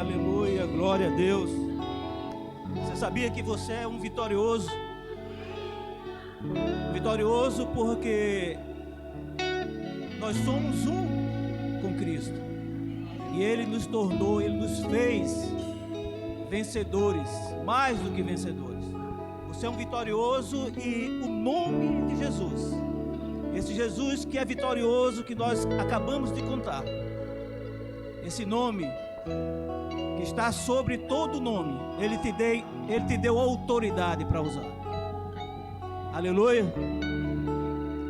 aleluia, glória a Deus. Você sabia que você é um vitorioso? Vitorioso porque nós somos um com Cristo. E Ele nos tornou, Ele nos fez vencedores, mais do que vencedores. Você é um vitorioso e o nome de Jesus, esse Jesus que é vitorioso, que nós acabamos de contar, esse nome que está sobre todo nome, Ele te deu autoridade para usar. Aleluia.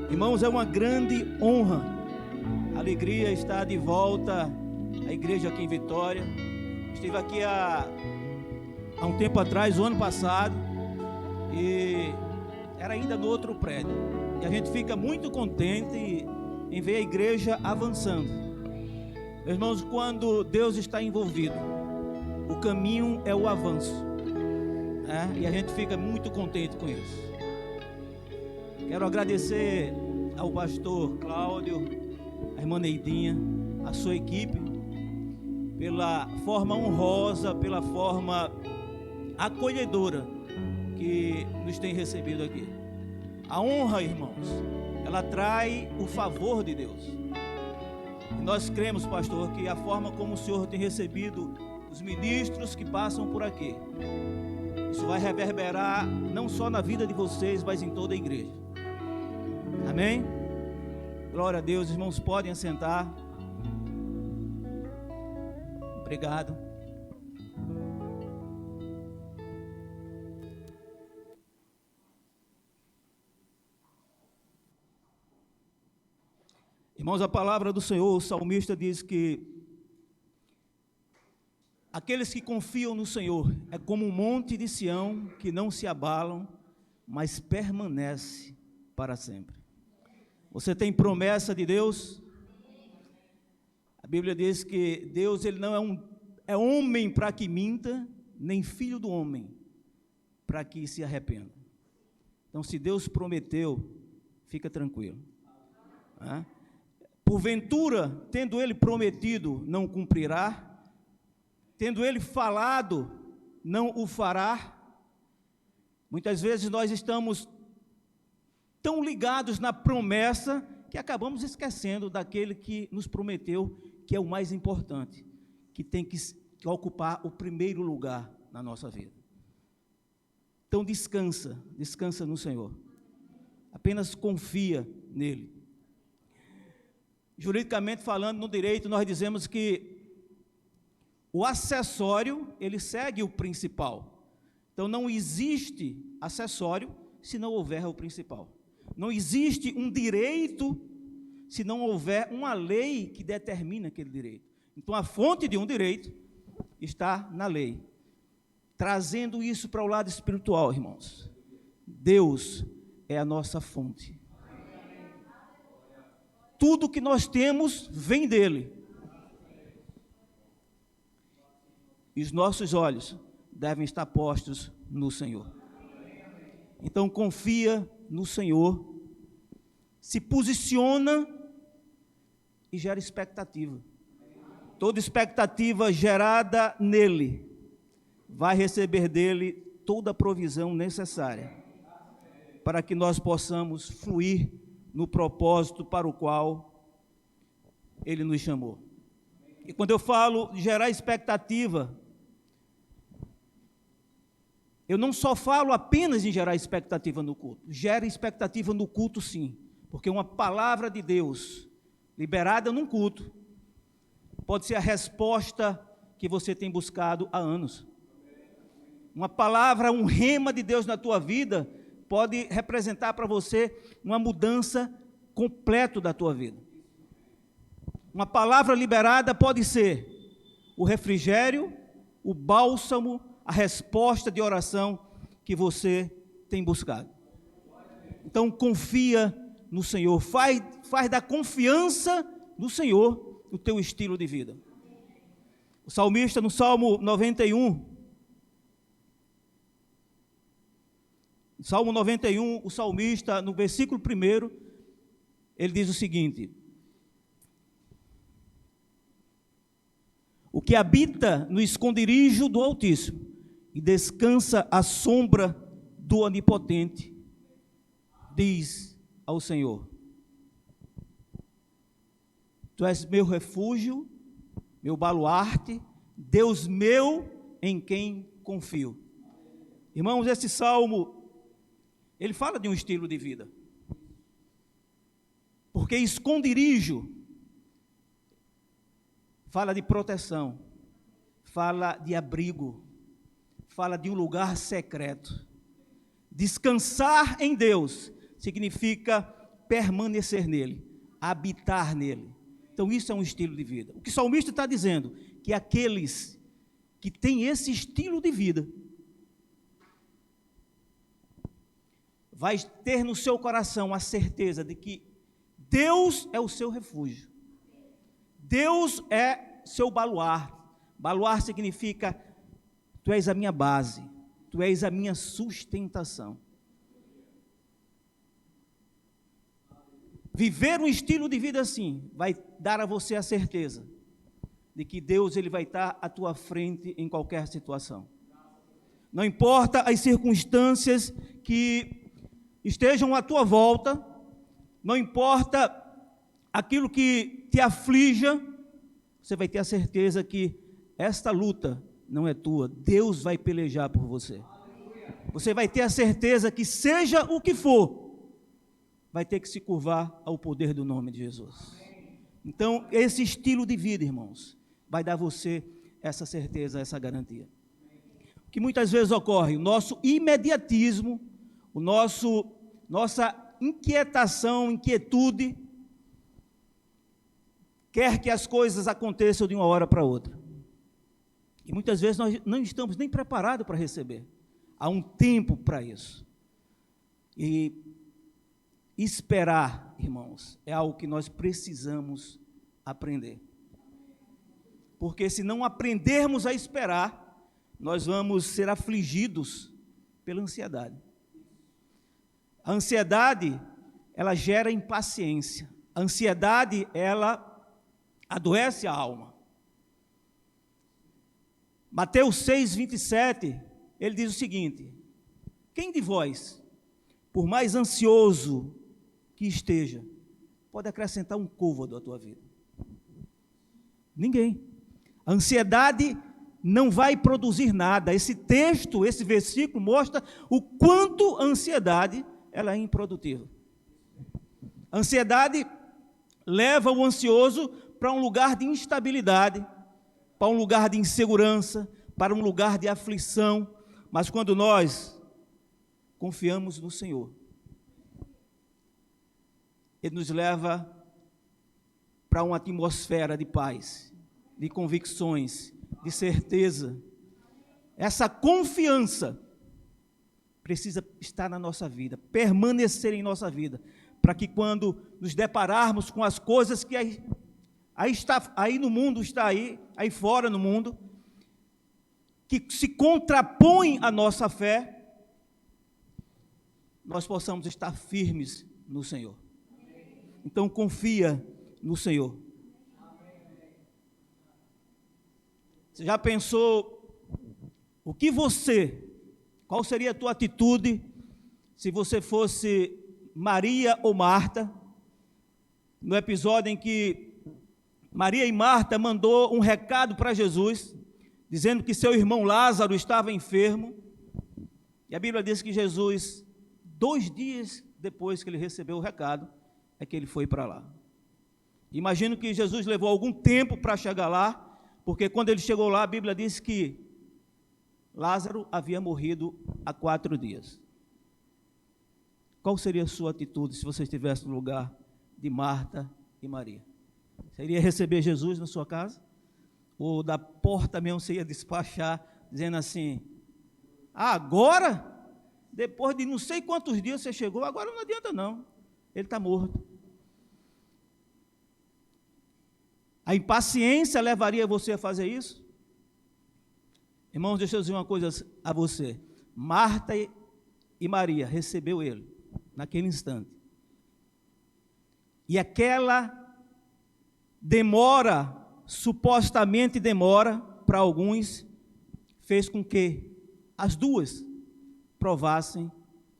Irmãos, é uma grande honra, alegria estar de volta à igreja aqui em Vitória. Estive aqui há um tempo atrás, o ano passado, e era ainda no outro prédio. E a gente fica muito contente em ver a igreja avançando. Meus irmãos, quando Deus está envolvido, o caminho é o avanço, né? E a gente fica muito contente com isso. Quero agradecer ao pastor Cláudio, a irmã Neidinha, a sua equipe, pela forma honrosa, pela forma acolhedora que nos tem recebido aqui. A honra, irmãos, ela atrai o favor de Deus. E nós cremos, pastor, que a forma como o Senhor tem recebido os ministros que passam por aqui, isso vai reverberar não só na vida de vocês, mas em toda a igreja. Amém? Glória a Deus. Irmãos, podem assentar. Obrigado. Irmãos, a palavra do Senhor, o salmista diz que aqueles que confiam no Senhor é como um monte de Sião que não se abalam, mas permanece para sempre. Você tem promessa de Deus? A Bíblia diz que Deus, Ele não é homem para que minta, nem filho do homem para que se arrependa. Então, se Deus prometeu, fica tranquilo. Porventura, tendo Ele prometido, não cumprirá? Tendo Ele falado, não o fará? Muitas vezes nós estamos tão ligados na promessa que acabamos esquecendo daquele que nos prometeu, que é o mais importante, que tem que ocupar o primeiro lugar na nossa vida. Então descansa no Senhor. Apenas confia nele. Juridicamente falando, no direito, nós dizemos que o acessório, ele segue o principal. Então não existe acessório se não houver o principal. Não existe um direito se não houver uma lei que determina aquele direito. Então, a fonte de um direito está na lei. Trazendo isso para o lado espiritual, irmãos. Deus é a nossa fonte. Tudo que nós temos vem dele. E os nossos olhos devem estar postos no Senhor. Então, confia no Senhor, se posiciona e gera expectativa. Toda expectativa gerada nele vai receber dele toda a provisão necessária para que nós possamos fluir no propósito para o qual ele nos chamou. E quando eu falo gerar expectativa, eu não só falo apenas em gerar expectativa no culto. Gera expectativa no culto, sim. Porque uma palavra de Deus liberada num culto pode ser a resposta que você tem buscado há anos. Uma palavra, um rema de Deus na tua vida pode representar para você uma mudança completa da tua vida. Uma palavra liberada pode ser o refrigério, o bálsamo, a resposta de oração que você tem buscado. Então confia no Senhor, faz da confiança no Senhor o teu estilo de vida. O salmista no Salmo 91, Salmo 91, o salmista no versículo 1, ele diz o seguinte: O que habita no esconderijo do Altíssimo e descansa à sombra do Onipotente, diz ao Senhor: Tu és meu refúgio, meu baluarte, Deus meu em quem confio. Irmãos, esse salmo, ele fala de um estilo de vida. Porque esconderijo fala de proteção, fala de abrigo, fala de um lugar secreto. Descansar em Deus significa permanecer nele, habitar nele. Então isso é um estilo de vida. O que o salmista está dizendo, que aqueles que têm esse estilo de vida, vai ter no seu coração a certeza de que Deus é o seu refúgio. Deus é seu baluarte. Baluarte significa, tu és a minha base, tu és a minha sustentação. Viver um estilo de vida assim, vai dar a você a certeza de que Deus ele vai estar à tua frente em qualquer situação. Não importa as circunstâncias que estejam à tua volta, não importa aquilo que te aflija, você vai ter a certeza que esta luta não é tua, Deus vai pelejar por você. Você vai ter a certeza que seja o que for, vai ter que se curvar ao poder do nome de Jesus. Então, esse estilo de vida, irmãos, vai dar a você essa certeza, essa garantia. O que muitas vezes ocorre, o nosso imediatismo, nossa inquietação, inquietude, quer que as coisas aconteçam de uma hora para outra. E muitas vezes nós não estamos nem preparados para receber. Há um tempo para isso. E esperar, irmãos, é algo que nós precisamos aprender. Porque se não aprendermos a esperar, nós vamos ser afligidos pela ansiedade. A ansiedade, ela gera impaciência. A ansiedade, ela adoece a alma. Mateus 6, 27, ele diz o seguinte: quem de vós, por mais ansioso que esteja, pode acrescentar um côvado à tua vida? Ninguém. A ansiedade não vai produzir nada. Esse texto, esse versículo mostra o quanto a ansiedade ela é improdutiva. A ansiedade leva o ansioso para um lugar de instabilidade, para um lugar de insegurança, para um lugar de aflição. Mas quando nós confiamos no Senhor, Ele nos leva para uma atmosfera de paz, de convicções, de certeza. Essa confiança precisa estar na nossa vida, permanecer em nossa vida, para que quando nos depararmos com as coisas que aí no mundo, está aí fora no mundo, que se contrapõem à nossa fé, nós possamos estar firmes no Senhor. Então confia no Senhor. Você já pensou qual seria a tua atitude se você fosse Maria ou Marta, no episódio em que Maria e Marta mandou um recado para Jesus, dizendo que seu irmão Lázaro estava enfermo, e a Bíblia diz que Jesus, 2 dias depois que ele recebeu o recado, é que ele foi para lá. Imagino que Jesus levou algum tempo para chegar lá, porque quando ele chegou lá, a Bíblia diz que Lázaro havia morrido há 4 dias. Qual seria a sua atitude se você estivesse no lugar de Marta e Maria? Você iria receber Jesus na sua casa? Ou da porta mesmo você ia despachar, dizendo assim: agora, depois de não sei quantos dias você chegou, agora não adianta não, ele está morto. A impaciência levaria você a fazer isso? Irmãos, deixa eu dizer uma coisa a você. Marta e Maria recebeu ele naquele instante. E aquela demora supostamente demora para alguns, fez com que as duas provassem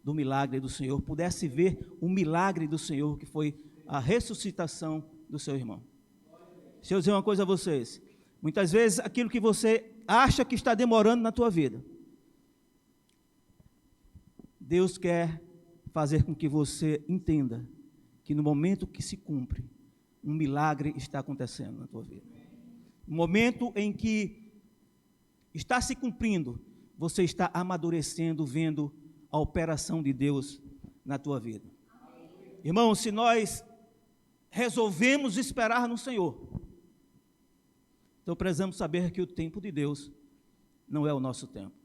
do milagre do Senhor, pudesse ver o milagre do Senhor, que foi a ressuscitação do seu irmão. Deixa eu dizer uma coisa a vocês, muitas vezes aquilo que você acha que está demorando na tua vida, Deus quer fazer com que você entenda que no momento que se cumpre, um milagre está acontecendo na tua vida. No momento em que está se cumprindo, você está amadurecendo, vendo a operação de Deus na tua vida. Irmãos, se nós resolvemos esperar no Senhor, então precisamos saber que o tempo de Deus não é o nosso tempo.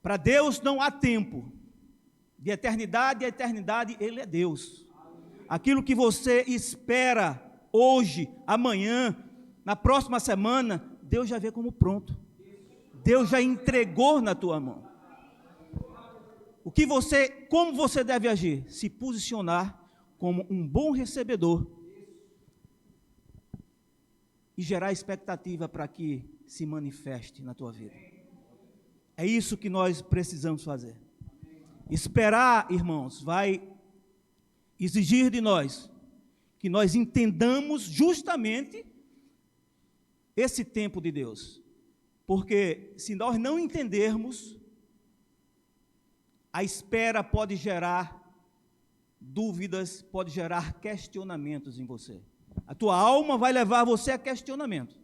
Para Deus não há tempo. De eternidade a eternidade, Ele é Deus. Aquilo que você espera hoje, amanhã, na próxima semana, Deus já vê como pronto. Deus já entregou na tua mão. Como você deve agir? Se posicionar como um bom recebedor e gerar expectativa para que se manifeste na tua vida. É isso que nós precisamos fazer. Esperar, irmãos, vai exigir de nós que nós entendamos justamente esse tempo de Deus. Porque se nós não entendermos, a espera pode gerar dúvidas, pode gerar questionamentos em você. A tua alma vai levar você a questionamento.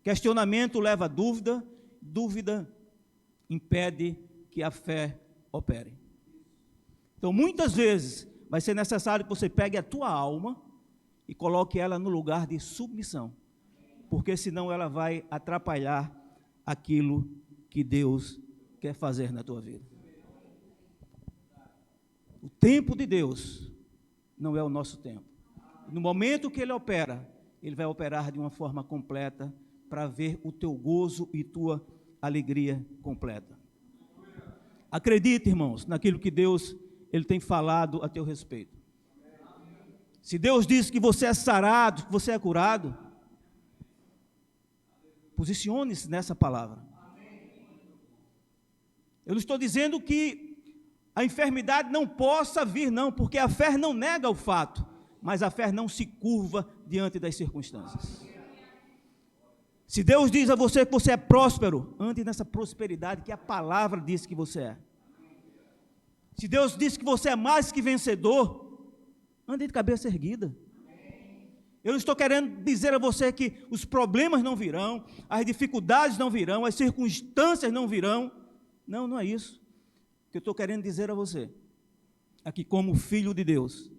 Questionamento leva a dúvida, dúvida impede que a fé opere. Então, muitas vezes, vai ser necessário que você pegue a tua alma e coloque ela no lugar de submissão, porque senão ela vai atrapalhar aquilo que Deus quer fazer na tua vida. O tempo de Deus não é o nosso tempo. No momento que Ele opera, Ele vai operar de uma forma completa para ver o teu gozo e tua alegria completa. Acredite, irmãos, naquilo que Deus Ele tem falado a teu respeito. Se Deus diz que você é sarado, que você é curado, posicione-se nessa palavra. Eu não estou dizendo que a enfermidade não possa vir, não, porque a fé não nega o fato, mas a fé não se curva diante das circunstâncias. Se Deus diz a você que você é próspero, ande nessa prosperidade que a palavra diz que você é. Se Deus diz que você é mais que vencedor, ande de cabeça erguida. Eu não estou querendo dizer a você que os problemas não virão, as dificuldades não virão, as circunstâncias não virão. Não, não é isso. O que eu estou querendo dizer a você é que, como filho de Deus,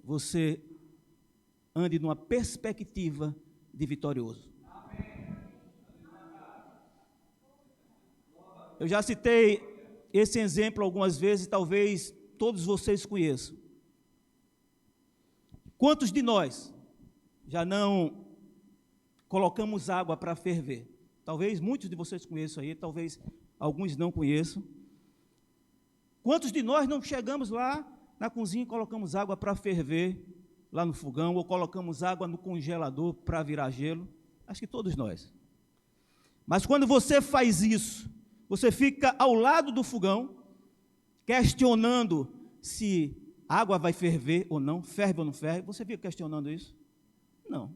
você ande numa perspectiva de vitorioso. Eu já citei esse exemplo algumas vezes, talvez todos vocês conheçam. Quantos de nós já não colocamos água para ferver? Talvez muitos de vocês conheçam aí, talvez alguns não conheçam. Quantos de nós não chegamos lá na cozinha e colocamos água para ferver lá no fogão, ou colocamos água no congelador para virar gelo? Acho que todos nós. Mas quando você faz isso, você fica ao lado do fogão, questionando se a água vai ferver ou não, ferve ou não ferve. Você fica questionando isso? Não.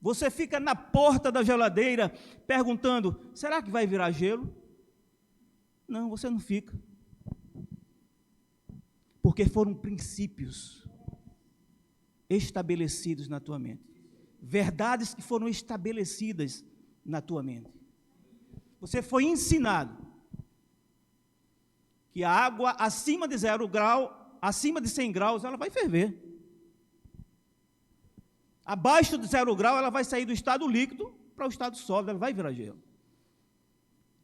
Você fica na porta da geladeira perguntando, será que vai virar gelo? Não, você não fica. Porque foram princípios estabelecidos na tua mente. Verdades que foram estabelecidas na tua mente. Você foi ensinado que a água acima de 0 grau, acima de 100 graus, ela vai ferver. Abaixo de 0 grau, ela vai sair do estado líquido para o estado sólido, ela vai virar gelo.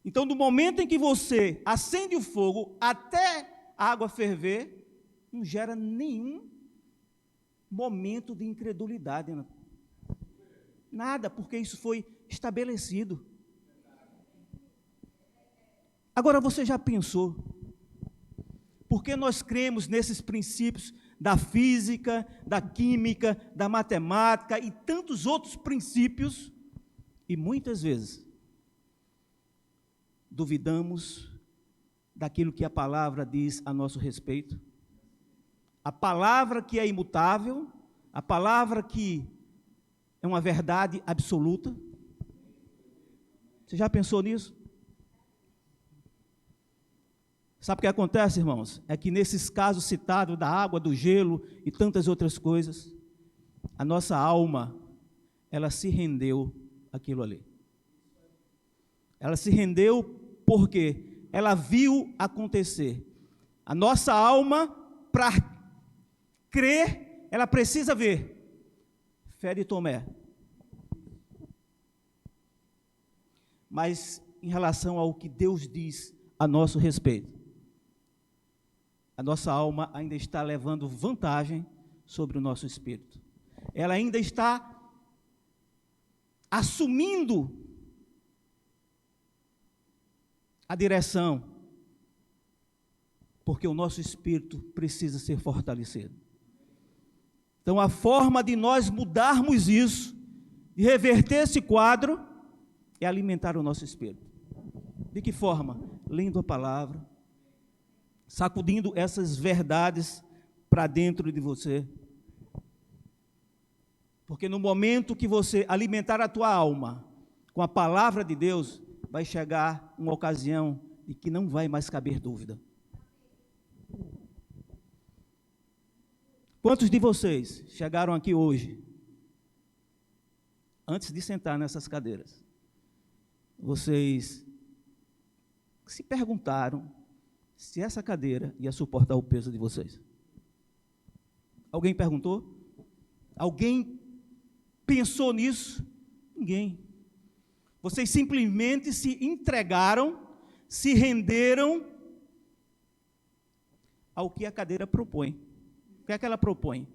Então, do momento em que você acende o fogo até a água ferver, não gera nenhum momento de incredulidade. Nada, porque isso foi estabelecido. Agora, você já pensou? Porque nós cremos nesses princípios, da física, da química, da matemática e tantos outros princípios, e muitas vezes duvidamos daquilo que a palavra diz a nosso respeito. A palavra que é imutável, a palavra que é uma verdade absoluta. Você já pensou nisso? Sabe o que acontece, irmãos? É que nesses casos citados da água, do gelo e tantas outras coisas, a nossa alma, ela se rendeu àquilo ali. Ela se rendeu porque ela viu acontecer. A nossa alma, para crer, ela precisa ver. Fé de Tomé. Mas em relação ao que Deus diz a nosso respeito, a nossa alma ainda está levando vantagem sobre o nosso espírito. Ela ainda está assumindo a direção, porque o nosso espírito precisa ser fortalecido. Então, a forma de nós mudarmos isso, de reverter esse quadro, é alimentar o nosso espírito. De que forma? Lendo a palavra, sacudindo essas verdades para dentro de você. Porque no momento que você alimentar a tua alma com a palavra de Deus, vai chegar uma ocasião de que não vai mais caber dúvida. Quantos de vocês chegaram aqui hoje, antes de sentar nessas cadeiras, vocês se perguntaram se essa cadeira ia suportar o peso de vocês? Alguém perguntou? Alguém pensou nisso? Ninguém. Vocês simplesmente se entregaram, se renderam ao que a cadeira propõe. O que é que ela propõe?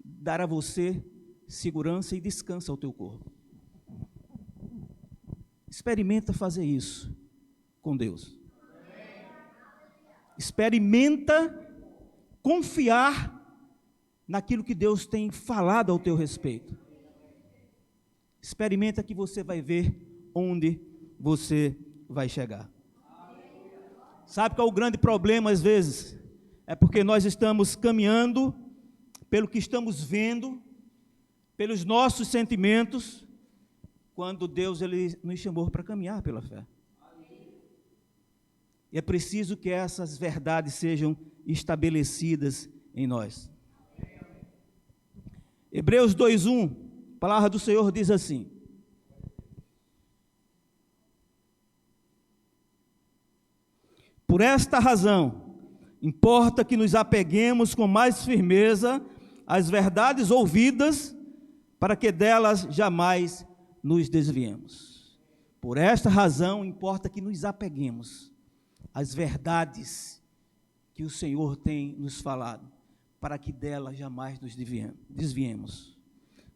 Dar a você segurança e descanso ao teu corpo. Experimenta fazer isso com Deus. Experimenta confiar naquilo que Deus tem falado ao teu respeito. Experimenta que você vai ver onde você vai chegar. Sabe qual é o grande problema às vezes? É porque nós estamos caminhando pelo que estamos vendo, pelos nossos sentimentos, quando Deus ele nos chamou para caminhar pela fé. E é preciso que essas verdades sejam estabelecidas em nós. Hebreus 2:1, a palavra do Senhor diz assim: por esta razão, importa que nos apeguemos com mais firmeza às verdades ouvidas, para que delas jamais nos desviemos. Por esta razão, importa que nos apeguemos às verdades que o Senhor tem nos falado, para que delas jamais nos desviemos.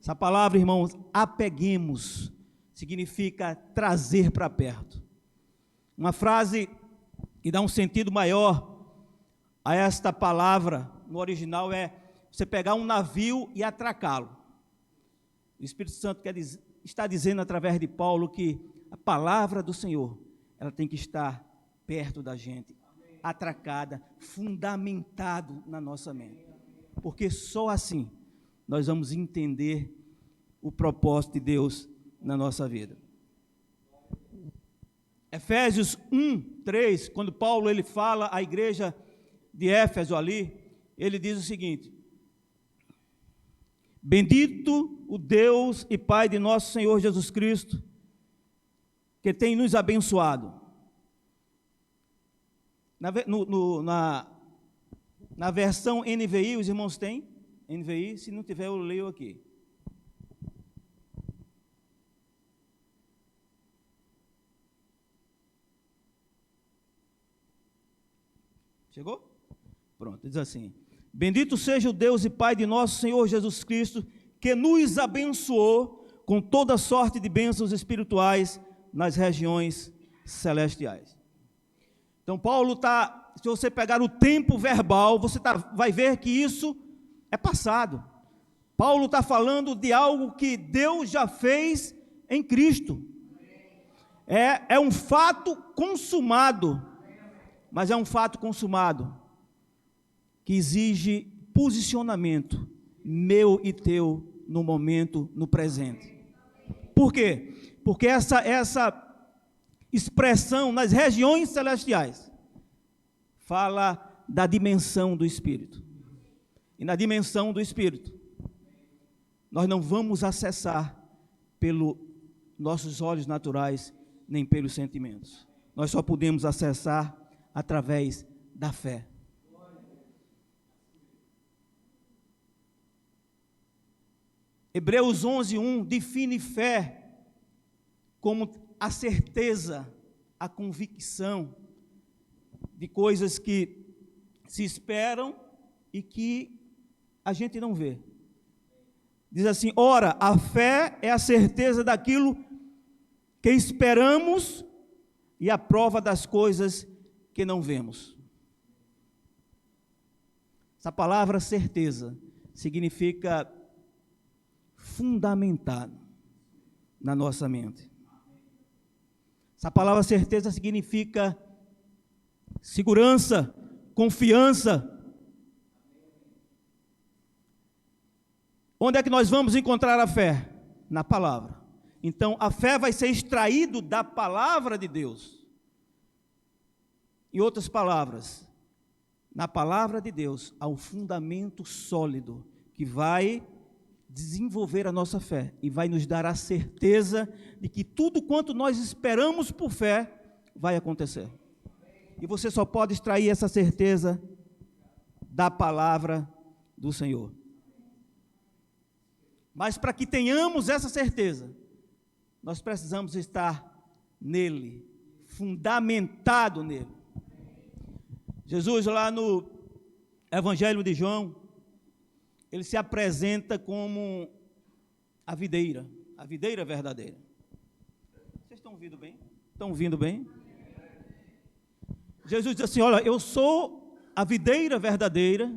Essa palavra, irmãos, apeguemos, significa trazer para perto. Uma frase que dá um sentido maior a esta palavra, no original, é você pegar um navio e atracá-lo. O Espírito Santo está dizendo através de Paulo que a palavra do Senhor, ela tem que estar perto da gente, atracada, fundamentado na nossa mente. Porque só assim nós vamos entender o propósito de Deus na nossa vida. Efésios 1:3, quando Paulo ele fala à igreja de Éfeso ali, ele diz o seguinte: bendito o Deus e Pai de nosso Senhor Jesus Cristo, que tem nos abençoado. Na versão NVI, os irmãos têm? NVI, se não tiver eu leio aqui. Chegou? Pronto, diz assim: bendito seja o Deus e Pai de nosso Senhor Jesus Cristo, que nos abençoou com toda sorte de bênçãos espirituais nas regiões celestiais. Então Paulo está se você pegar o tempo verbal, você vai ver que isso é passado. Paulo está falando de algo que Deus já fez em Cristo. É um fato consumado, mas é um fato consumado que exige posicionamento meu e teu no momento, no presente. Por quê? Porque essa expressão nas regiões celestiais fala da dimensão do Espírito. E na dimensão do Espírito, nós não vamos acessar pelos nossos olhos naturais, nem pelos sentimentos. Nós só podemos acessar através da fé. Hebreus 11:1 define fé como a certeza, a convicção de coisas que se esperam e que a gente não vê. Diz assim: ora, a fé é a certeza daquilo que esperamos e a prova das coisas que não vemos. Essa palavra certeza significa fundamentado na nossa mente. Essa palavra certeza significa segurança, confiança. Onde é que nós vamos encontrar a fé? Na palavra. Então, a fé vai ser extraído da palavra de Deus. Em outras palavras, na palavra de Deus há um fundamento sólido que vai desenvolver a nossa fé e vai nos dar a certeza de que tudo quanto nós esperamos por fé vai acontecer. E você só pode extrair essa certeza da palavra do Senhor. Mas para que tenhamos essa certeza, nós precisamos estar nele, fundamentado nele. Jesus, lá no Evangelho de João, ele se apresenta como a videira verdadeira. Vocês estão ouvindo bem? Estão ouvindo bem? Jesus diz assim: olha, eu sou a videira verdadeira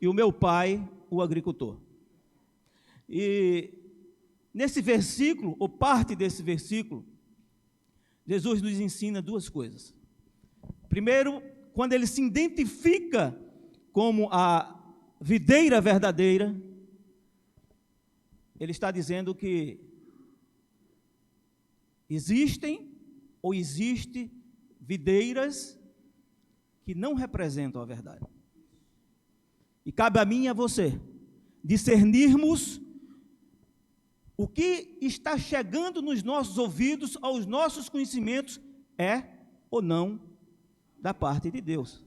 e o meu pai o agricultor. E nesse versículo, ou parte desse versículo, Jesus nos ensina duas coisas. Primeiro, quando ele se identifica como a videira verdadeira, ele está dizendo que existe videiras que não representam a verdade. E cabe a mim e a você discernirmos o que está chegando nos nossos ouvidos, aos nossos conhecimentos, é ou não da parte de Deus.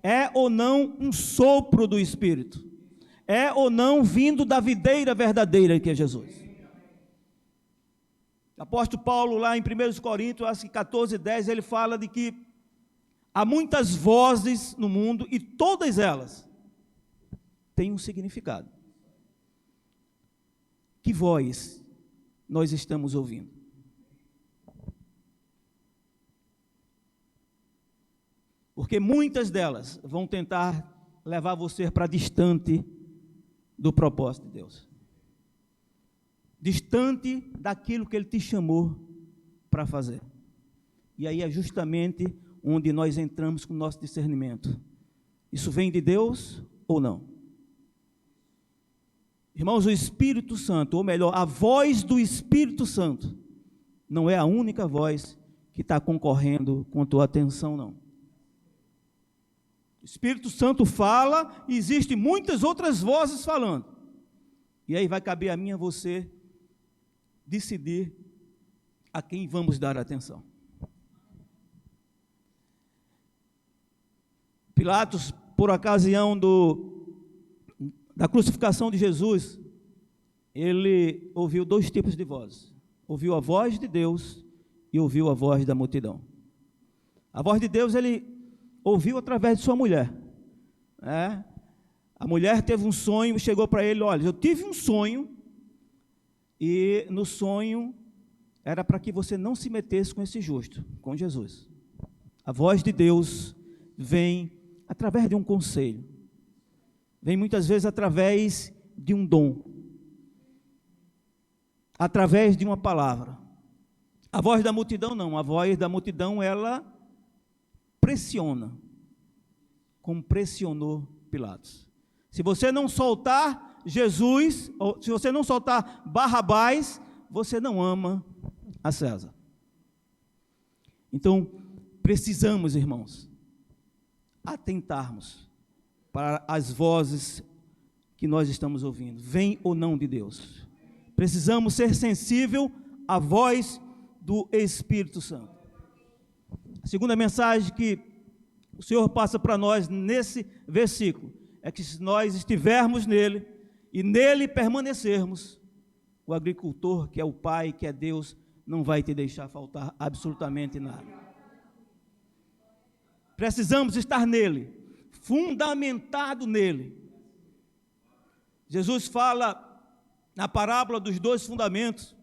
É ou não um sopro do Espírito. É ou não vindo da videira verdadeira que é Jesus. O apóstolo Paulo, lá em 1 Coríntios, acho que 14:10, ele fala de que há muitas vozes no mundo e todas elas têm um significado. Que voz nós estamos ouvindo? Porque muitas delas vão tentar levar você para distante do propósito de Deus. Distante daquilo que Ele te chamou para fazer. E aí é justamente onde nós entramos com o nosso discernimento. Isso vem de Deus ou não? Irmãos, o Espírito Santo, ou melhor, a voz do Espírito Santo, não é a única voz que está concorrendo com a tua atenção, não. O Espírito Santo fala e existem muitas outras vozes falando. E aí vai caber a mim e a você decidir a quem vamos dar atenção. Pilatos, por ocasião da crucificação de Jesus, ele ouviu dois tipos de vozes. Ouviu a voz de Deus e ouviu a voz da multidão. A voz de Deus ele ouviu através de sua mulher. A mulher teve um sonho, chegou para ele: olha, eu tive um sonho, e no sonho era para que você não se metesse com esse justo, com Jesus. A voz de Deus vem através de um conselho, vem muitas vezes através de um dom, através de uma palavra. A voz da multidão não, a voz da multidão ela pressiona, como pressionou Pilatos. Se você não soltar Jesus, ou se você não soltar Barrabás, você não ama a César. Então, precisamos, irmãos, atentarmos para as vozes que nós estamos ouvindo, vem ou não de Deus. Precisamos ser sensível à voz do Espírito Santo. A segunda mensagem que o Senhor passa para nós nesse versículo é que se nós estivermos nele e nele permanecermos, o agricultor, que é o Pai, que é Deus, não vai te deixar faltar absolutamente nada. Precisamos estar nele, fundamentado nele. Jesus fala na parábola dos dois fundamentos,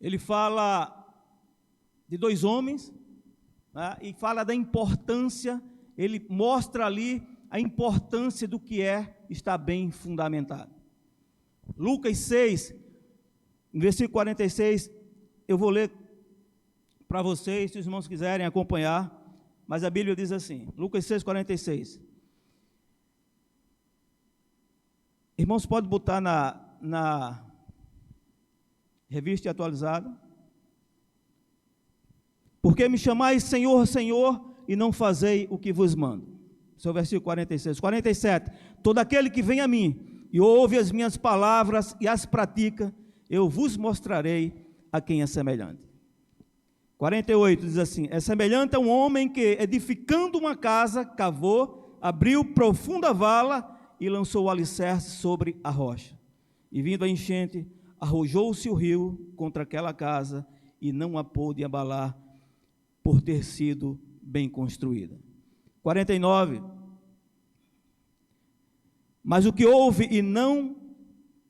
ele fala de dois homens, né, e fala da importância, ele mostra ali a importância do que é estar bem fundamentado. Lucas 6, no versículo 46, eu vou ler para vocês, se os irmãos quiserem acompanhar, mas a Bíblia diz assim, Lucas 6, 46. Irmãos, pode botar na revista atualizada. Porque me chamais Senhor, Senhor, e não fazei o que vos mando. Esse é o versículo 46. 47. Todo aquele que vem a mim e ouve as minhas palavras e as pratica, eu vos mostrarei a quem é semelhante. 48 diz assim, é semelhante a um homem que, edificando uma casa, cavou, abriu profunda vala e lançou o alicerce sobre a rocha. E vindo a enchente, arrojou-se o rio contra aquela casa e não a pôde abalar, por ter sido bem construída. 49. Mas o que ouve e não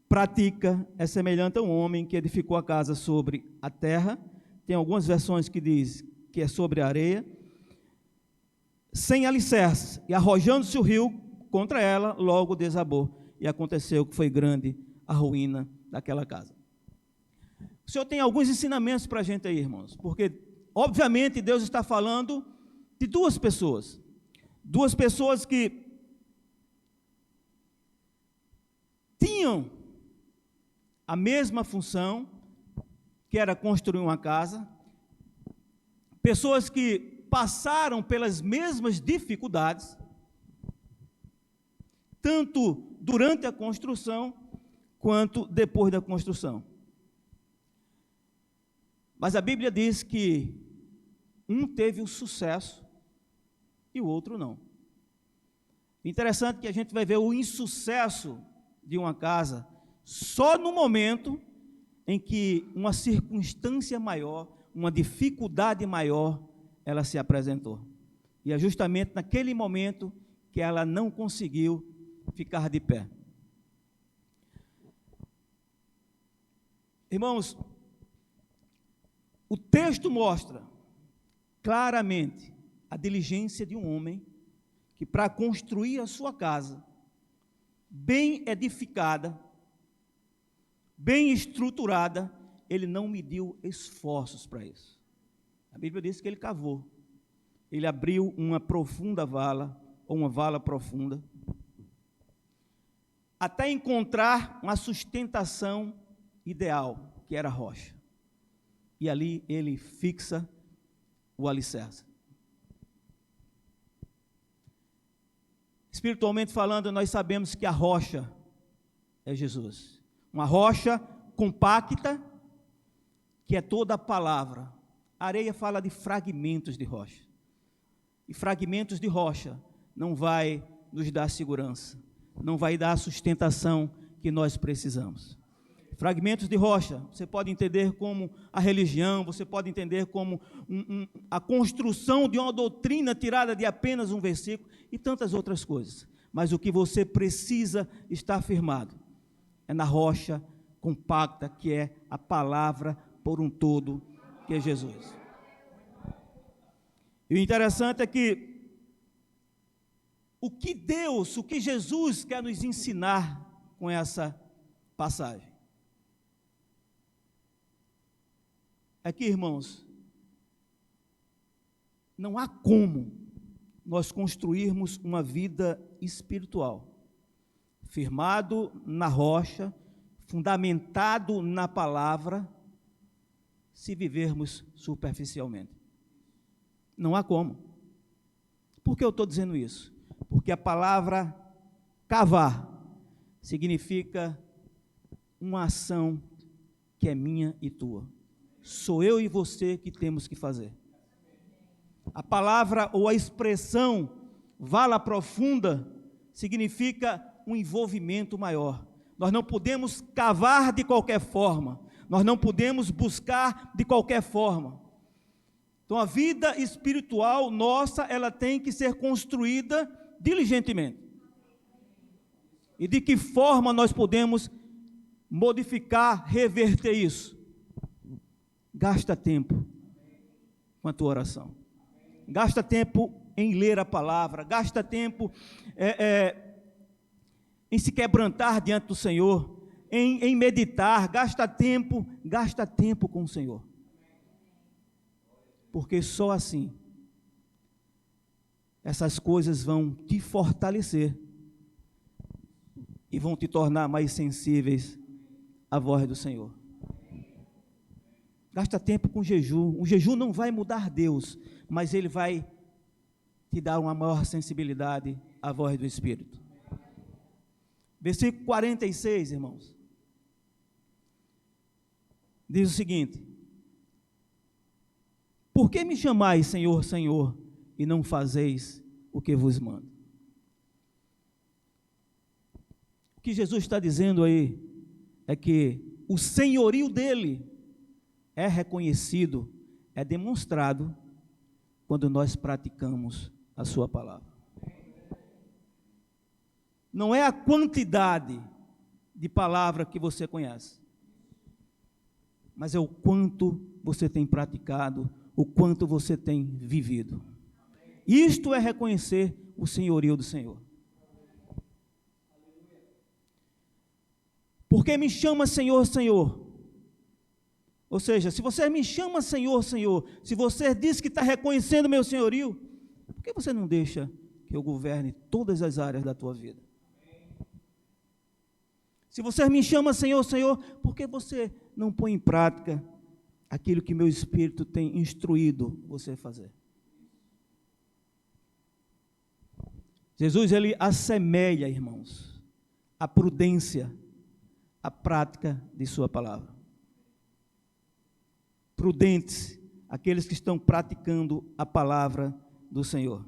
pratica é semelhante a um homem que edificou a casa sobre a terra. Tem algumas versões que diz que é sobre a areia, sem alicerce, e arrojando-se o rio contra ela, logo desabou, e aconteceu que foi grande a ruína daquela casa. O Senhor tem alguns ensinamentos para a gente aí, irmãos, porque obviamente Deus está falando de duas pessoas que tinham a mesma função, que era construir uma casa, pessoas que passaram pelas mesmas dificuldades, tanto durante a construção, quanto depois da construção. Mas a Bíblia diz que um teve o sucesso e o outro não. Interessante que a gente vai ver o insucesso de uma casa só no momento em que uma circunstância maior, uma dificuldade maior, ela se apresentou. E é justamente naquele momento que ela não conseguiu ficar de pé. Irmãos, o texto mostra claramente a diligência de um homem que, para construir a sua casa, bem edificada, bem estruturada, ele não mediu esforços para isso. A Bíblia diz que ele cavou, ele abriu uma profunda vala, ou uma vala profunda, até encontrar uma sustentação ideal, que era a rocha. E ali ele fixa o alicerce. Espiritualmente falando, nós sabemos que a rocha é Jesus. Uma rocha compacta, que é toda a palavra. A areia fala de fragmentos de rocha. E fragmentos de rocha não vai nos dar segurança, não vai dar a sustentação que nós precisamos. Fragmentos de rocha, você pode entender como a religião, você pode entender como a construção de uma doutrina tirada de apenas um versículo e tantas outras coisas. Mas o que você precisa estar firmado é na rocha compacta, que é a palavra por um todo, que é Jesus. E o interessante é que o que Jesus quer nos ensinar com essa passagem. Aqui, irmãos, não há como nós construirmos uma vida espiritual, firmado na rocha, fundamentado na palavra, se vivermos superficialmente. Não há como. Por que eu estou dizendo isso? Porque a palavra cavar significa uma ação que é minha e tua. Sou eu e você que temos que fazer. A palavra ou a expressão vala profunda significa um envolvimento maior. Nós não podemos cavar de qualquer forma, nós não podemos buscar de qualquer forma. Então a vida espiritual nossa, ela tem que ser construída diligentemente. E de que forma nós podemos modificar, reverter isso? Gasta tempo com a tua oração. Gasta tempo em ler a palavra. Gasta tempo em se quebrantar diante do Senhor. Em meditar. Gasta tempo com o Senhor. Porque só assim essas coisas vão te fortalecer e vão te tornar mais sensíveis à voz do Senhor. Gasta tempo com jejum. O jejum não vai mudar Deus, mas ele vai te dar uma maior sensibilidade à voz do Espírito. Versículo 46, irmãos, diz o seguinte: por que me chamais Senhor, Senhor, e não fazeis o que vos mando? O que Jesus está dizendo aí é que o senhorio dele é reconhecido, é demonstrado quando nós praticamos a sua palavra. Não é a quantidade de palavra que você conhece, mas é o quanto você tem praticado, o quanto você tem vivido. Isto é reconhecer o senhorio do Senhor. Porque me chama Senhor, Senhor. Ou seja, se você me chama Senhor, Senhor, se você diz que está reconhecendo meu senhorio, por que você não deixa que eu governe todas as áreas da tua vida? Se você me chama Senhor, Senhor, por que você não põe em prática aquilo que meu Espírito tem instruído você a fazer? Jesus, ele assemelha, irmãos, a prudência, a prática de sua palavra. Prudentes, aqueles que estão praticando a palavra do Senhor.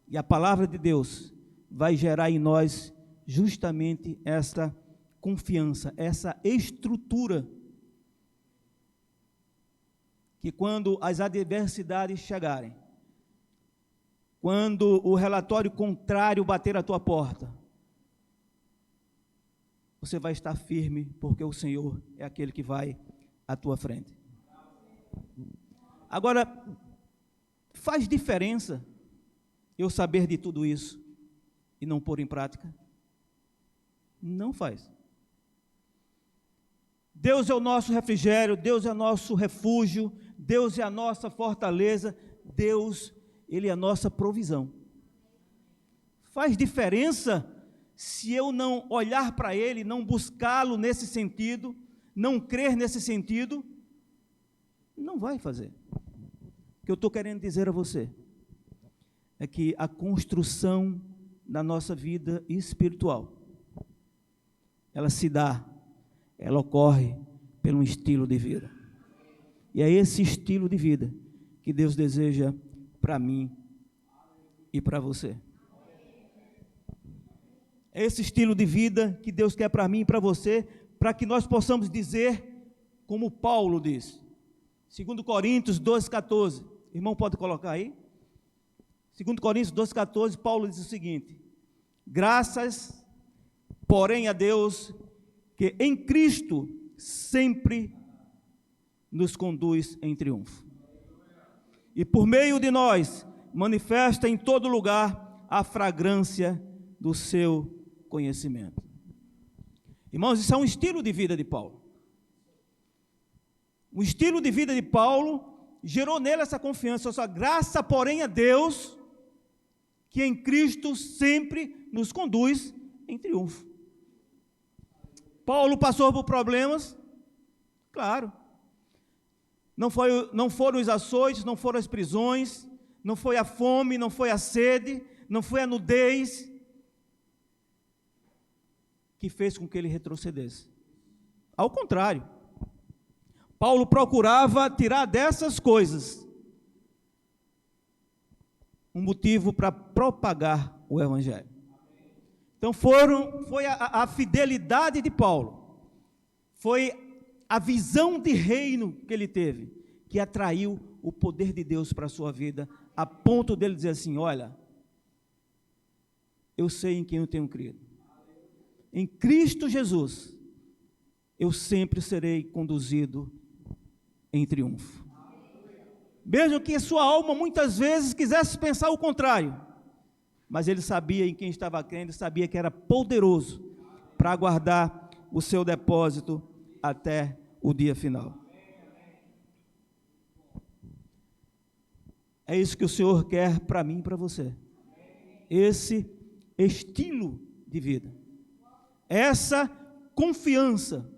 E a palavra de Deus vai gerar em nós justamente essa confiança, essa estrutura, que quando as adversidades chegarem, quando o relatório contrário bater a tua porta, você vai estar firme, porque o Senhor é aquele que vai à tua frente. Agora, faz diferença eu saber de tudo isso e não pôr em prática? Não faz. Deus é o nosso refrigério, Deus é o nosso refúgio, Deus é a nossa fortaleza, Deus, Ele é a nossa provisão. Faz diferença se eu não olhar para Ele, não buscá-lo nesse sentido, não crer nesse sentido? Não vai fazer. O que eu estou querendo dizer a você é que a construção da nossa vida espiritual, ela se dá, ela ocorre pelo estilo de vida. E é esse estilo de vida que Deus deseja para mim e para você. É esse estilo de vida que Deus quer para mim e para você, para que nós possamos dizer, como Paulo diz, 2 Coríntios 12,14, irmão pode colocar aí? 2 Coríntios 12,14, Paulo diz o seguinte: graças, porém, a Deus, que em Cristo sempre nos conduz em triunfo. E por meio de nós, manifesta em todo lugar a fragrância do seu conhecimento. Irmãos, isso é um estilo de vida de Paulo. O estilo de vida de Paulo gerou nele essa confiança, essa graça, porém, a Deus, que em Cristo sempre nos conduz em triunfo. Paulo passou por problemas, claro. Não foram os açoites, não foram as prisões, não foi a fome, não foi a sede, não foi a nudez que fez com que ele retrocedesse. Ao contrário, Paulo procurava tirar dessas coisas um motivo para propagar o Evangelho. Então foi a fidelidade de Paulo, foi a visão de reino que ele teve, que atraiu o poder de Deus para a sua vida, a ponto dele dizer assim: olha, eu sei em quem eu tenho crido. Em Cristo Jesus, eu sempre serei conduzido em triunfo. Mesmo que a sua alma muitas vezes quisesse pensar o contrário, mas ele sabia em quem estava crendo, sabia que era poderoso para guardar o seu depósito até o dia final. É isso que o Senhor quer para mim e para você. Esse estilo de vida, essa confiança.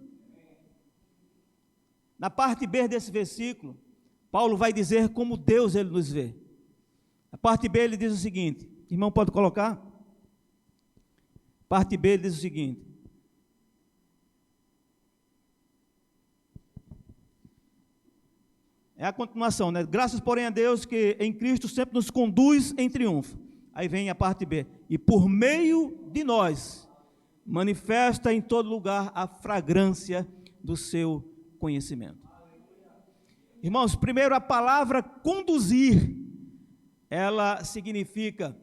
Na parte B desse versículo, Paulo vai dizer como Deus ele nos vê. A parte B ele diz o seguinte, irmão, pode colocar? Parte B ele diz o seguinte: é a continuação, né? Graças, porém, a Deus que em Cristo sempre nos conduz em triunfo. Aí vem a parte B. E por meio de nós, manifesta em todo lugar a fragrância do seu conhecimento. Irmãos, primeiro a palavra conduzir, ela significa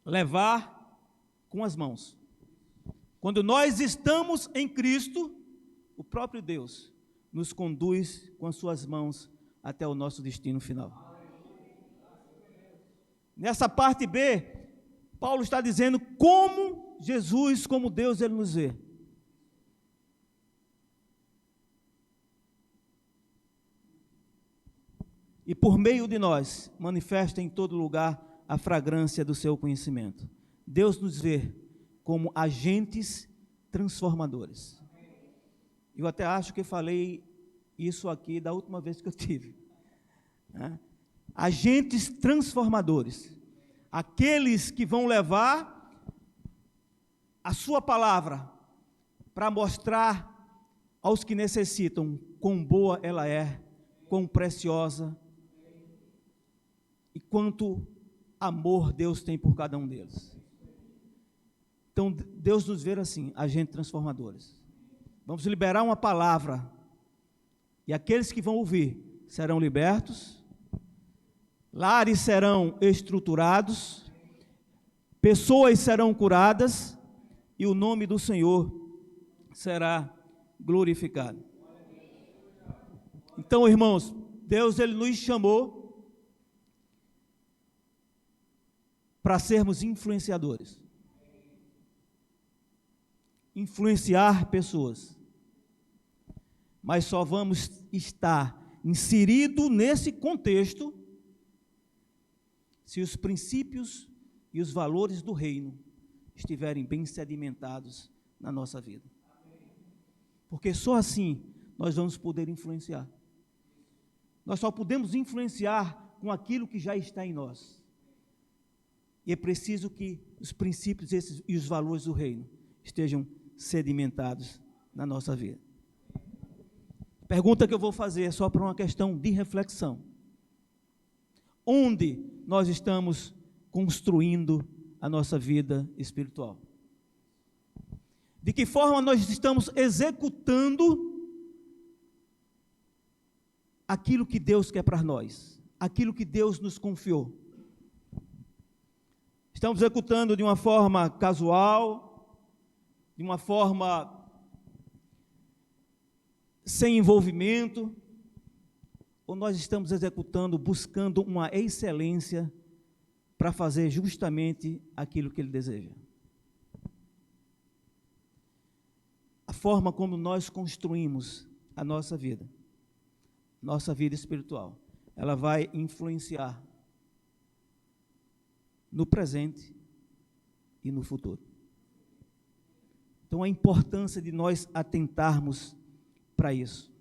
levar com as mãos. Quando nós estamos em Cristo, o próprio Deus nos conduz com as suas mãos até o nosso destino final. Nessa parte B, Paulo está dizendo como Jesus, como Deus, ele nos vê. E por meio de nós, manifesta em todo lugar a fragrância do seu conhecimento. Deus nos vê como agentes transformadores. Eu até acho que falei isso aqui da última vez que eu tive. Agentes transformadores. Aqueles que vão levar a sua palavra para mostrar aos que necessitam quão boa ela é, quão preciosa e quanto amor Deus tem por cada um deles. Então, Deus nos vê assim, agentes transformadores. Vamos liberar uma palavra, e aqueles que vão ouvir serão libertos, lares serão estruturados, pessoas serão curadas, e o nome do Senhor será glorificado. Então, irmãos, Deus ele nos chamou para sermos influenciadores. Influenciar pessoas. Mas só vamos estar inserido nesse contexto se os princípios e os valores do reino estiverem bem sedimentados na nossa vida. Porque só assim nós vamos poder influenciar. Nós só podemos influenciar com aquilo que já está em nós. E é preciso que os princípios e os valores do reino estejam sedimentados na nossa vida. A pergunta que eu vou fazer é só para uma questão de reflexão. Onde nós estamos construindo a nossa vida espiritual? De que forma nós estamos executando aquilo que Deus quer para nós, aquilo que Deus nos confiou? Estamos executando de uma forma casual, de uma forma sem envolvimento, ou nós estamos executando, buscando uma excelência para fazer justamente aquilo que Ele deseja. A forma como nós construímos a nossa vida espiritual, ela vai influenciar no presente e no futuro. Então, a importância de nós atentarmos para isso.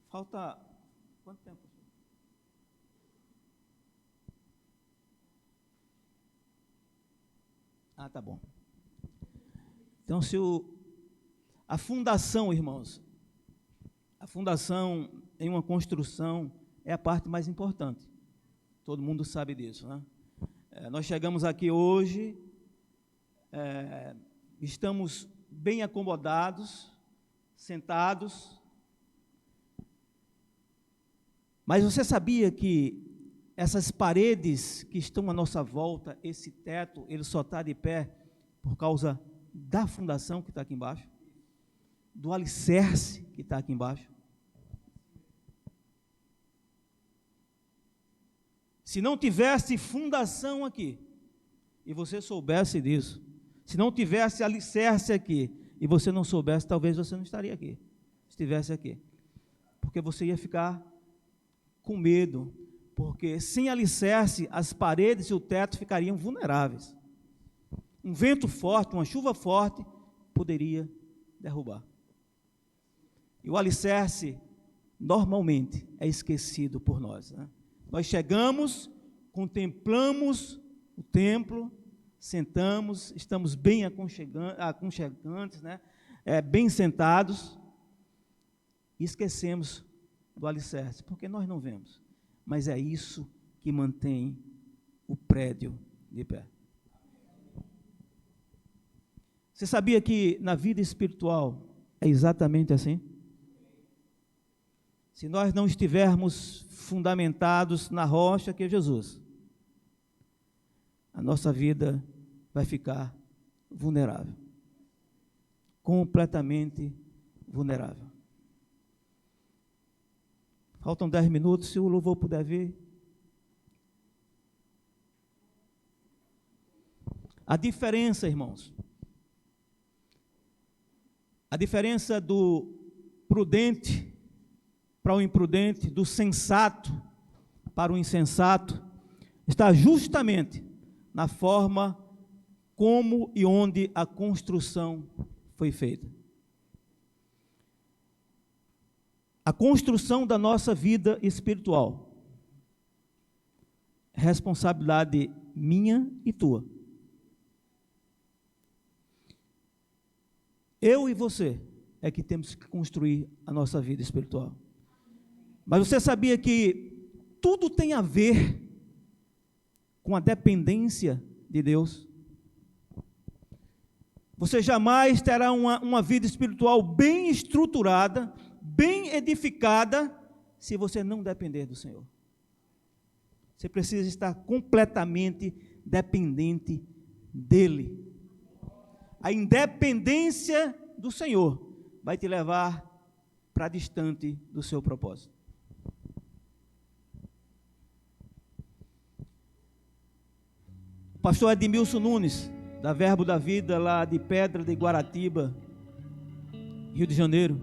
Falta quanto tempo? Tá bom. Então, a fundação, irmãos, a fundação em uma construção é a parte mais importante. Todo mundo sabe disso, né? Nós chegamos aqui hoje, estamos bem acomodados, sentados, mas você sabia que essas paredes que estão à nossa volta, esse teto, ele só está de pé por causa da fundação que está aqui embaixo, do alicerce que está aqui embaixo? Se não tivesse fundação aqui, e você soubesse disso, se não tivesse alicerce aqui, e você não soubesse, talvez você não estaria aqui, estivesse aqui, porque você ia ficar com medo, porque sem alicerce, as paredes e o teto ficariam vulneráveis. Um vento forte, uma chuva forte, poderia derrubar. E o alicerce, normalmente, é esquecido por nós, né? Nós chegamos, contemplamos o templo, sentamos, estamos bem aconchegantes, né? Bem sentados, e esquecemos do alicerce, porque nós não vemos. Mas é isso que mantém o prédio de pé. Você sabia que na vida espiritual é exatamente assim? Se nós não estivermos fundamentados na rocha que é Jesus, a nossa vida vai ficar vulnerável, completamente vulnerável. Faltam 10 minutos, se o louvor puder vir. A diferença, irmãos, a diferença do prudente para o imprudente, do sensato para o insensato, está justamente na forma como e onde a construção foi feita. A construção da nossa vida espiritual é responsabilidade minha e tua. Eu e você é que temos que construir a nossa vida espiritual. Mas você sabia que tudo tem a ver com a dependência de Deus? Você jamais terá uma vida espiritual bem estruturada, bem edificada, se você não depender do Senhor. Você precisa estar completamente dependente dEle. A independência do Senhor vai te levar para distante do seu propósito. O pastor Edmilson Nunes, da Verbo da Vida, lá de Pedra de Guaratiba, Rio de Janeiro,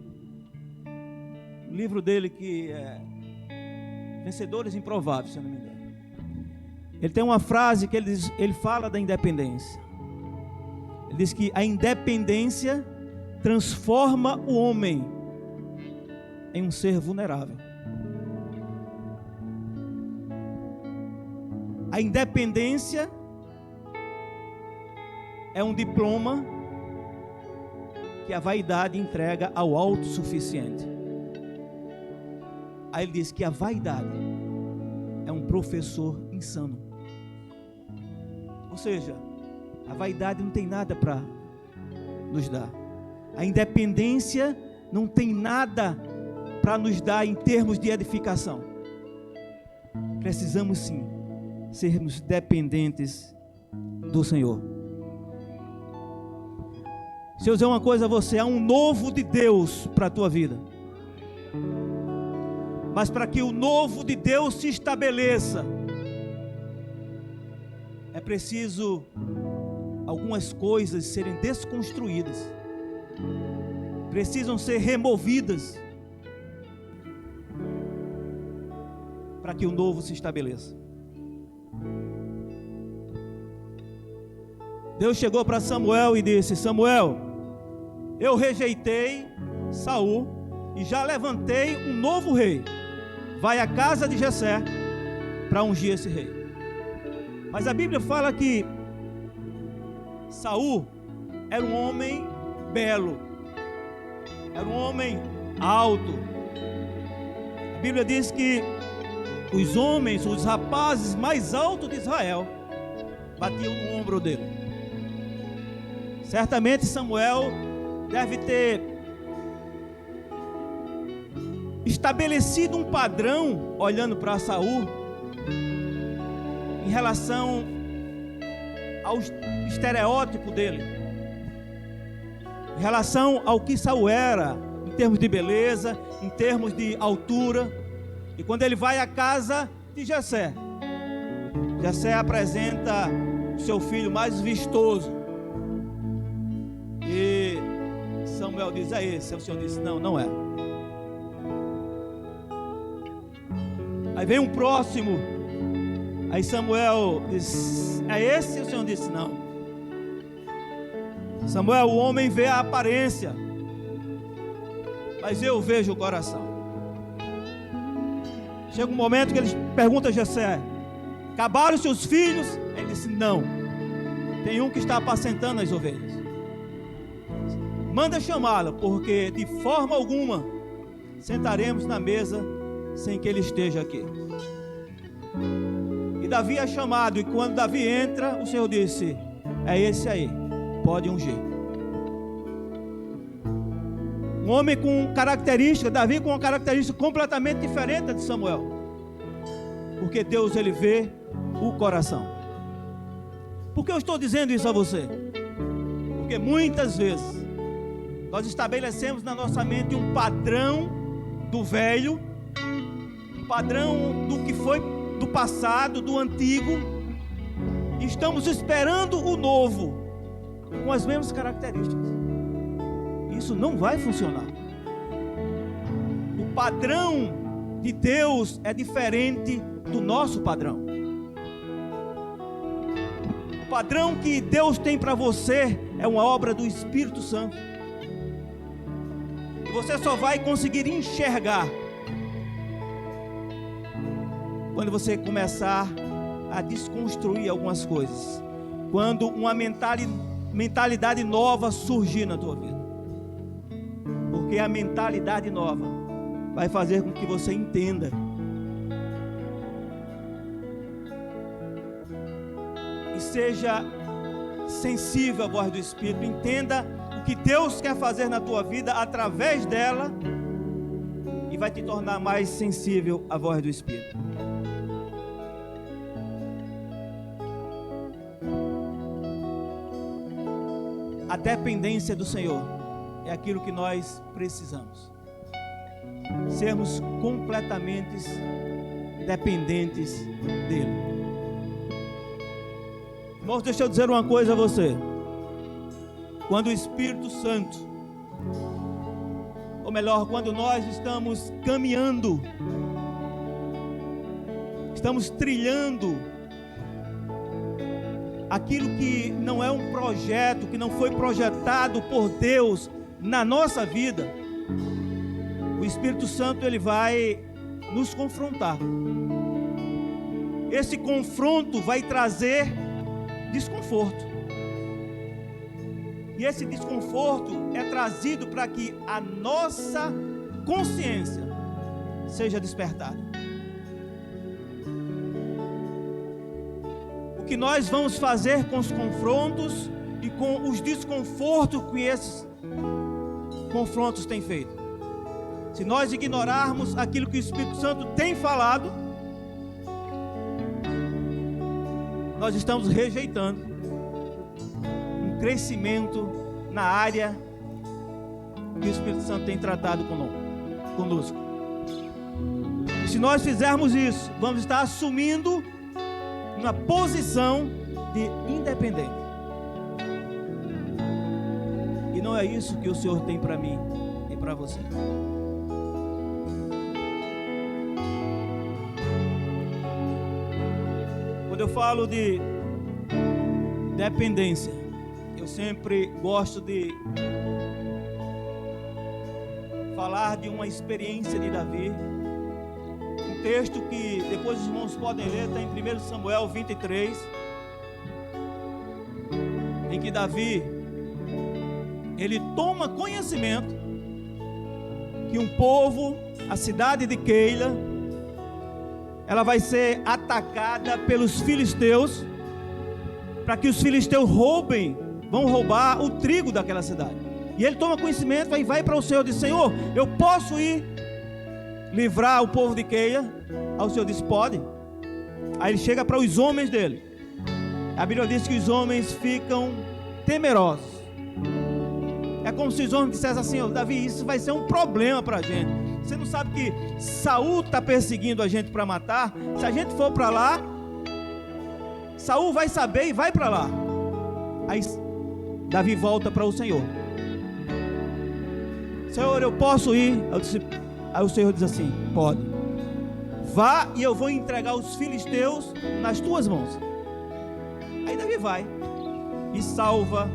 o livro dele que é Vencedores Improváveis, se eu não me engano, ele tem uma frase que ele fala da independência. Ele diz que a independência transforma o homem em um ser vulnerável. A independência é um diploma que a vaidade entrega ao autossuficiente. Aí ele diz que a vaidade é um professor insano. Ou seja, a vaidade não tem nada para nos dar. A independência não tem nada para nos dar em termos de edificação. Precisamos sim sermos dependentes do Senhor. Se eu dizer uma coisa a você, há um novo de Deus para a tua vida. Mas para que o novo de Deus se estabeleça, é preciso algumas coisas serem desconstruídas, precisam ser removidas, para que o novo se estabeleça. Deus chegou para Samuel e disse: Samuel, eu rejeitei Saul e já levantei um novo rei. Vai à casa de Jessé para ungir esse rei. Mas a Bíblia fala que Saul era um homem belo, era um homem alto. A Bíblia diz que os homens, os rapazes mais altos de Israel batiam no ombro dele. Certamente Samuel deve ter estabelecido um padrão olhando para Saul em relação ao estereótipo dele, em relação ao que Saul era em termos de beleza, em termos de altura. E quando ele vai à casa de Jessé, Jessé apresenta o seu filho mais vistoso. E Samuel diz: é esse. O Senhor disse: não, não é. Aí vem um próximo. Aí Samuel diz: é esse? O Senhor disse: não. Samuel, o homem vê a aparência, mas eu vejo o coração. Chega um momento que ele pergunta a Jessé: acabaram os seus filhos? Ele disse: não, tem um que está apacentando as ovelhas. Manda chamá-lo, porque de forma alguma sentaremos na mesa sem que ele esteja aqui. E Davi é chamado, e quando Davi entra, o Senhor disse: é esse aí, pode ungir. Um homem com característica, Davi com uma característica completamente diferente de Samuel, porque Deus, ele vê o coração. Por que eu estou dizendo isso a você? Porque muitas vezes nós estabelecemos na nossa mente um padrão do velho, um padrão do que foi do passado, do antigo, e estamos esperando o novo com as mesmas características. Isso não vai funcionar. O padrão de Deus é diferente do nosso padrão. O padrão que Deus tem para você é uma obra do Espírito Santo. E você só vai conseguir enxergar quando você começar a desconstruir algumas coisas, quando uma mentalidade nova surgir na tua vida. Porque a mentalidade nova vai fazer com que você entenda e seja sensível à voz do Espírito. Entenda o que Deus quer fazer na tua vida através dela, e vai te tornar mais sensível à voz do Espírito. A dependência do Senhor é aquilo que nós precisamos. Sermos completamente dependentes dele. Irmãos, deixa eu dizer uma coisa a você. Quando o Espírito Santo, ou melhor, quando nós estamos caminhando, estamos trilhando aquilo que não é um projeto, que não foi projetado por Deus na nossa vida, o Espírito Santo, ele vai nos confrontar. Esse confronto vai trazer desconforto. E esse desconforto é trazido para que a nossa consciência seja despertada. O que nós vamos fazer com os confrontos e com os desconfortos que esses confrontos têm feito? Se nós ignorarmos aquilo que o Espírito Santo tem falado, nós estamos rejeitando um crescimento na área que o Espírito Santo tem tratado conosco. E se nós fizermos isso, vamos estar assumindo uma posição de independente. E não é isso que o Senhor tem para mim e para você. Quando eu falo de dependência, eu sempre gosto de falar de uma experiência de Davi. Um texto que depois os irmãos podem ler, está em 1 Samuel 23, em que Davi, ele toma conhecimento que um povo, a cidade de Keila, ela vai ser atacada pelos filisteus, para que os filisteus vão roubar o trigo daquela cidade. E ele toma conhecimento e vai para o Senhor e diz: Senhor, eu posso ir livrar o povo de Keila? Aí o Senhor diz: pode. Aí ele chega para os homens dele. A Bíblia diz que os homens ficam temerosos. É como se os homens dissessem assim: oh, Davi, isso vai ser um problema para a gente. Você não sabe que Saul está perseguindo a gente para matar? Se a gente for para lá, Saul vai saber e vai para lá. Aí Davi volta para o Senhor: Senhor, eu posso ir? Aí o Senhor diz assim: pode. Vá e eu vou entregar os filisteus nas tuas mãos. Aí Davi vai e salva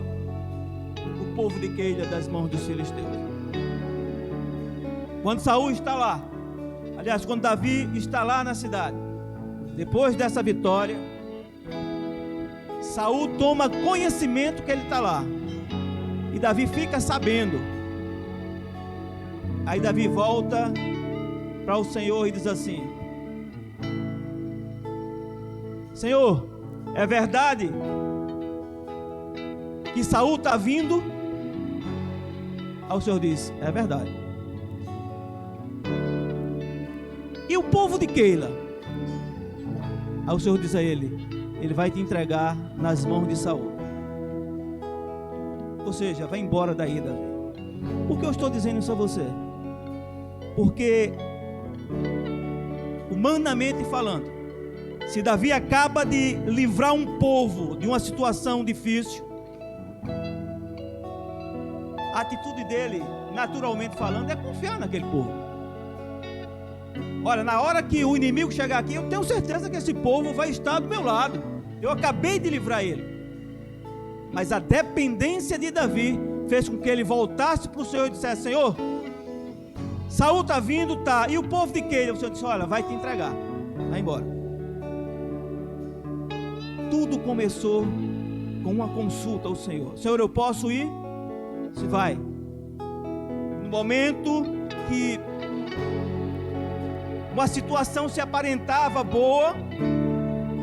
o povo de Keila das mãos dos filisteus. Quando Saul está lá, aliás, quando Davi está lá na cidade, depois dessa vitória, Saul toma conhecimento que ele está lá, e Davi fica sabendo. Aí Davi volta para o Senhor e diz assim: Senhor, é verdade que Saul está vindo? Aí o Senhor diz: é verdade. E o povo de Keila? Aí o Senhor diz a ele: ele vai te entregar nas mãos de Saul. Ou seja, vai embora daí, Davi. Por que eu estou dizendo isso a você? Porque, humanamente falando, se Davi acaba de livrar um povo de uma situação difícil, a atitude dele, naturalmente falando, é confiar naquele povo. Olha, na hora que o inimigo chegar aqui, eu tenho certeza que esse povo vai estar do meu lado. Eu acabei de livrar ele. Mas a dependência de Davi fez com que ele voltasse para o Senhor e dissesse: Senhor, Saul está vindo, tá. E o povo de Keila? O Senhor disse: olha, vai te entregar, vai embora. Tudo começou com uma consulta ao Senhor: Senhor, eu posso ir? Você vai. No momento que uma situação se aparentava boa,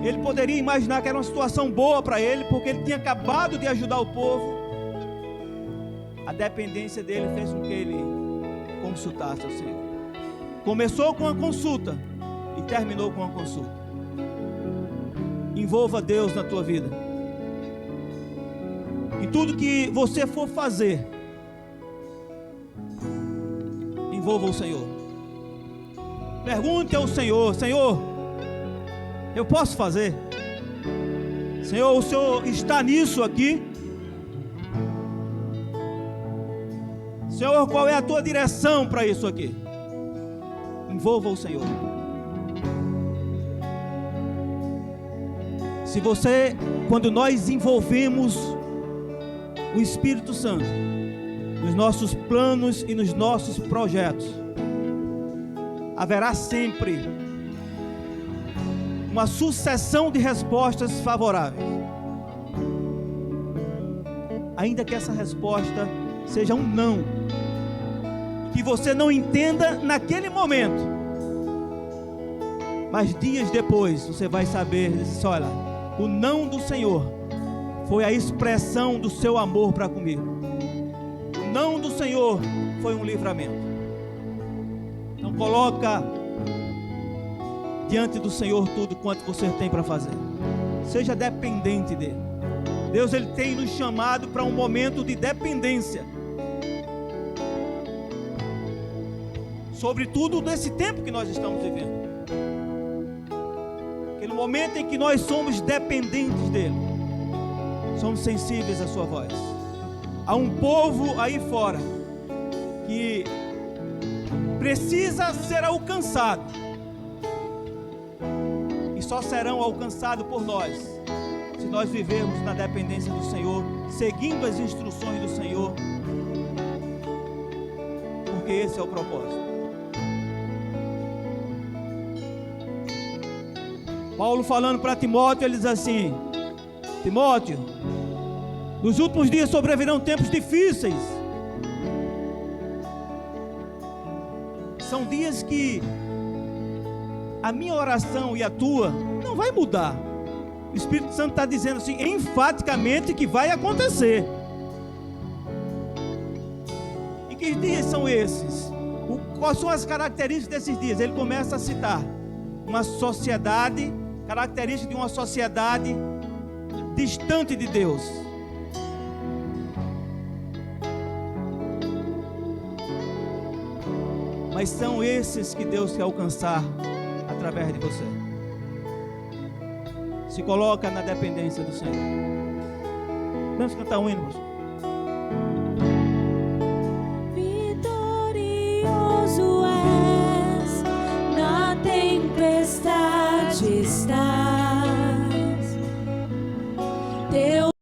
ele poderia imaginar que era uma situação boa para ele, porque ele tinha acabado de ajudar o povo. A dependência dele fez com que ele consultasse ao Senhor. Começou com uma consulta e terminou com uma consulta. Envolva Deus na tua vida. Em tudo que você for fazer, envolva o Senhor. Pergunte ao Senhor: Senhor, eu posso fazer? Senhor, o Senhor está nisso aqui? Senhor, qual é a tua direção para isso aqui? Envolva o Senhor. Se você, quando nós envolvemos o Espírito Santo nos nossos planos e nos nossos projetos, haverá sempre uma sucessão de respostas favoráveis. Ainda que essa resposta seja um não, que você não entenda naquele momento, mas dias depois você vai saber, olha, o não do Senhor foi a expressão do seu amor para comigo. O não do Senhor foi um livramento. Então coloca diante do Senhor tudo quanto você tem para fazer. Seja dependente dele. Deus, ele tem nos chamado para um momento de dependência. sobretudo nesse tempo que nós estamos vivendo. Aquele momento em que nós somos dependentes dele, somos sensíveis à sua voz. Há um povo aí fora que precisa ser alcançado, e só serão alcançados por nós se nós vivermos na dependência do Senhor, seguindo as instruções do Senhor, porque esse é o propósito. Paulo falando para Timóteo, ele diz assim: Timóteo, nos últimos dias sobrevirão tempos difíceis. São dias que a minha oração e a tua não vai mudar. O Espírito Santo está dizendo assim, enfaticamente, que vai acontecer. E que dias são esses? Quais são as características desses dias? Ele começa a citar uma sociedade, característica de uma sociedade distante de Deus. Mas são esses que Deus quer alcançar através de você. Se coloca na dependência do Senhor. Vamos cantar um hino, pastor. Vitorioso és, na tempestade está.